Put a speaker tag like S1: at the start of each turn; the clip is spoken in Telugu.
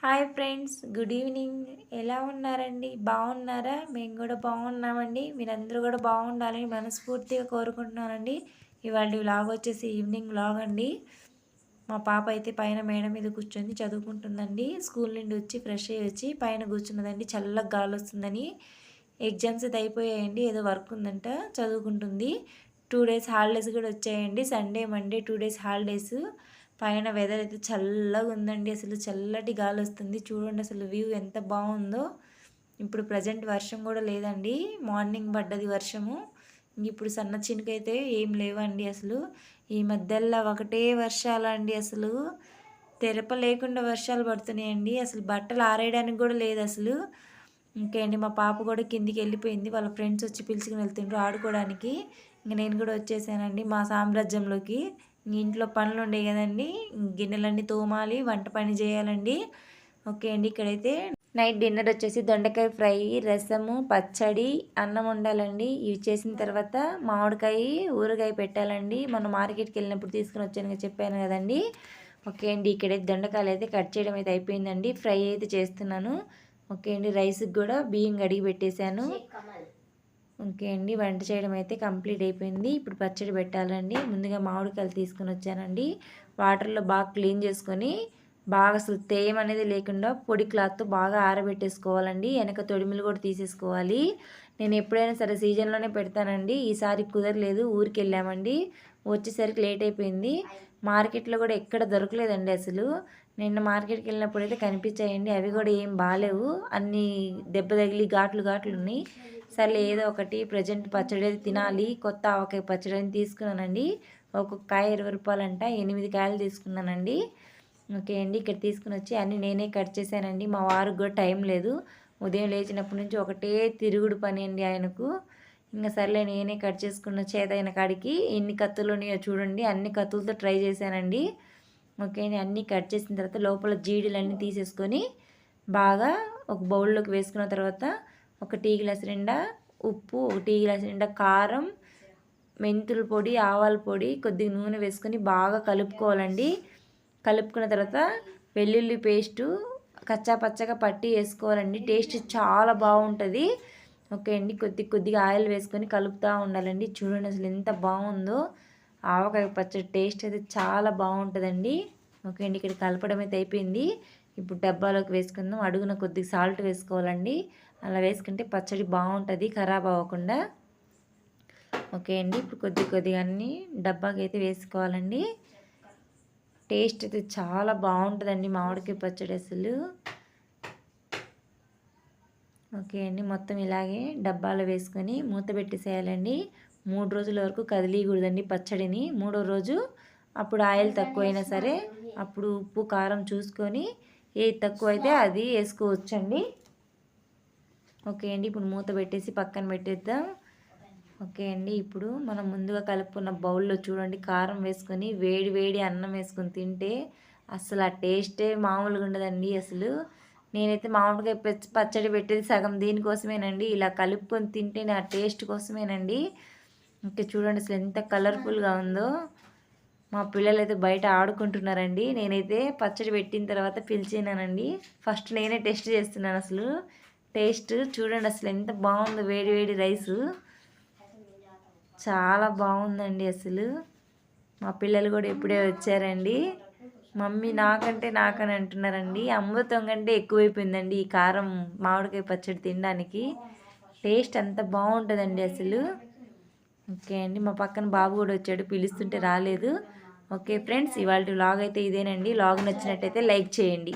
S1: Hi friends, good evening. ఎలా ఉన్నారండి? బాగున్నారా? మేము కూడా బాగున్నామండి. మీరందరూ కూడా బాగుండాలని మనస్ఫూర్తిగా కోరుకుంటున్నానండి. ఇవాళ వ్లాగ్ వచ్చేసి ఈవినింగ్ వ్లాగ్ అండి. మా పాప అయితే పైన మేడ మీద కూర్చొని చదువుకుంటుందండి. స్కూల్ నుండి వచ్చి ఫ్రెష్ అయ్యి వచ్చి పైన కూర్చున్నదండి. చల్లగా గాలి వస్తుందని. ఎగ్జామ్స్ అయితే అయిపోయాయండి. ఏదో వర్క్ ఉందంట, చదువుకుంటుంది. 2 డేస్ హాలిడేస్ కూడా వచ్చాయండి. Sunday Monday 2 days holidays. పైన వెదర్ అయితే చల్లగా ఉందండి. అసలు చల్లటి గాలి వస్తుంది. చూడండి అసలు వ్యూ ఎంత బాగుందో. ఇప్పుడు ప్రజెంట్ వర్షం కూడా లేదండి. మార్నింగ్ పడ్డది వర్షము. ఇప్పుడు సన్న చినుకైతే ఏం లేవండి. అసలు ఈ మధ్యలో ఒకటే వర్షాలండి. అసలు తెరప లేకుండా వర్షాలు పడుతున్నాయండి. అసలు బట్టలు ఆరేయడానికి కూడా లేదు అసలు. ఇంకేంటి, మా పాప కూడా కిందికి వెళ్ళిపోయింది. వాళ్ళ ఫ్రెండ్స్ వచ్చి పిలుచుకుని వెళ్తుండ్రు ఆడుకోవడానికి. ఇంక నేను కూడా వచ్చేసానండి మా సామ్రాజ్యంలోకి. ఇంట్లో పనులు ఉండే కదండి, గిన్నెలన్నీ తోమాలి, వంట పని చేయాలండి. ఓకే అండి, ఇక్కడైతే నైట్ డిన్నర్ వచ్చేసి దొండకాయ ఫ్రై, రసము, పచ్చడి, అన్నం వండాలండి. ఇవి చేసిన తర్వాత మామిడికాయ ఊరగాయ పెట్టాలండి. మనం మార్కెట్కి వెళ్ళినప్పుడు తీసుకుని వచ్చాను చెప్పాను కదండి. ఓకే అండి, ఇక్కడైతే దొండకాయలు అయితే కట్ చేయడం అయితే అయిపోయిందండి. ఫ్రై అయితే చేస్తున్నాను. ఓకే అండి, రైస్కి కూడా బియ్యం కడిగి పెట్టేశాను. ఓకే అండి, వంట చేయడం అయితే కంప్లీట్ అయిపోయింది. ఇప్పుడు పచ్చడి పెట్టాలండి. ముందుగా మామిడికాయలు తీసుకుని వచ్చానండి. వాటర్లో బాగా క్లీన్ చేసుకొని బాగా అసలు తేమ అనేది లేకుండా పొడి క్లాత్తో బాగా ఆరబెట్టేసుకోవాలండి. వెనక తొడిమిలు కూడా తీసేసుకోవాలి. నేను ఎప్పుడైనా సరే సీజన్లోనే పెడతానండి. ఈసారి కుదరలేదు, ఊరికి వెళ్ళామండి. వచ్చేసరికి లేట్ అయిపోయింది. మార్కెట్లో కూడా ఎక్కడ దొరకలేదండి అసలు. నిన్న మార్కెట్కి వెళ్ళినప్పుడు అయితే కనిపించాయండి. అవి కూడా ఏం బాగాలేవు, అన్నీ దెబ్బ తగిలి ఘాట్లు ఉన్నాయి. సరే ఏదో ఒకటి ప్రజెంట్ పచ్చడి తినాలి. కొత్త ఆవకాయ పచ్చడి అని తీసుకున్నానండి. ఒక్కొక్క కాయ 20 రూపాయలంట. 8 కాయలు తీసుకున్నానండి. ఓకే అండి, ఇక్కడ తీసుకుని వచ్చి అన్నీ నేనే కట్ చేశానండి. మా వారికి కూడా టైం లేదు. ఉదయం లేచినప్పటి నుంచి ఒకటే తిరుగుడు పని అండి ఆయనకు. ఇంకా సర్లే నేనే కట్ చేసుకున్న చేతైన కాడికి. ఎన్ని కత్తులు ఉన్నాయో చూడండి, అన్ని కత్తులతో ట్రై చేశానండి. ఓకే అండి, అన్నీ కట్ చేసిన తర్వాత లోపల జీడీలన్నీ తీసేసుకొని బాగా ఒక బౌల్లోకి వేసుకున్న తర్వాత ఒక టీ గ్లాస్ నిండా ఉప్పు, ఒక టీ గ్లాస్ నిండా కారం, మెంతుల పొడి, ఆవాల పొడి, కొద్దిగా నూనె వేసుకొని బాగా కలుపుకోవాలండి. కలుపుకున్న తర్వాత వెల్లుల్లి పేస్టు కచ్చా పచ్చగా పట్టి వేసుకోవాలండి. టేస్ట్ చాలా బాగుంటుంది. ఓకే అండి, కొద్దిగా ఆయిల్ వేసుకొని కలుపుతూ ఉండాలండి. చూడండి అసలు ఎంత బాగుందో. ఆవకాయ పచ్చడి టేస్ట్ అయితే చాలా బాగుంటుందండి. ఓకే అండి, ఇక్కడ కలపడం అయితే అయిపోయింది. ఇప్పుడు డబ్బాలోకి వేసుకుందాం. అడుగున కొద్దిగా సాల్ట్ వేసుకోవాలండి. అలా వేసుకుంటే పచ్చడి బాగుంటుంది, ఖరాబ్ అవ్వకుండా. ఓకే అండి, ఇప్పుడు కొద్దిగా అన్నీ డబ్బాకి అయితే వేసుకోవాలండి. టేస్ట్ అయితే చాలా బాగుంటుందండి మామిడికాయ పచ్చడి అసలు. ఓకే అండి, మొత్తం ఇలాగే డబ్బాలో వేసుకొని మూత పెట్టేసేయాలండి. 3 రోజుల వరకు కదిలీయకూడదండి పచ్చడిని. 3వ రోజు అప్పుడు ఆయిల్ తక్కువైనా సరే అప్పుడు ఉప్పు కారం చూసుకొని ఏది తక్కువ అయితే అది వేసుకోవచ్చండి. ఓకే అండి, ఇప్పుడు మూత పెట్టేసి పక్కన పెట్టేద్దాం. ఓకే అండి, ఇప్పుడు మనం ముందుగా కలుపుకున్న బౌల్లో చూడండి కారం వేసుకొని వేడి అన్నం వేసుకొని తింటే అసలు ఆ టేస్టే మామూలుగా ఉండదండి. అసలు నేనైతే మామిడికాయ పచ్చడి పెట్టేది సగం దీనికోసమేనండి. ఇలా కలుపుకొని తింటే నా టేస్ట్ కోసమేనండి. ఇంకా చూడండి అసలు ఎంత కలర్ఫుల్గా ఉందో. మా పిల్లలు అయితే బయట ఆడుకుంటున్నారండి. నేనైతే పచ్చడి పెట్టిన తర్వాత పిలిచినానండి. ఫస్ట్ నేనే టేస్ట్ చేస్తున్నాను. అసలు టేస్ట్ చూడండి అసలు ఎంత బాగుందో. వేడి రైసు చాలా బాగుందండి అసలు. మా పిల్లలు కూడా ఇప్పుడే వచ్చారండి. మమ్మీ నాకని అంటున్నారండి. అమృతం కంటే ఎక్కువైపోయిందండి ఈ కారం మామిడికాయ పచ్చడి తినడానికి. టేస్ట్ అంత బాగుంటుందండి అసలు. ఓకే అండి, మా పక్కన బాబు కూడా వచ్చాడు, పిలుస్తుంటే రాలేదు. ఓకే ఫ్రెండ్స్, ఇవాళ వ్లాగ్ అయితే ఇదేనండి. వ్లాగ్ నచ్చినట్టయితే లైక్ చేయండి.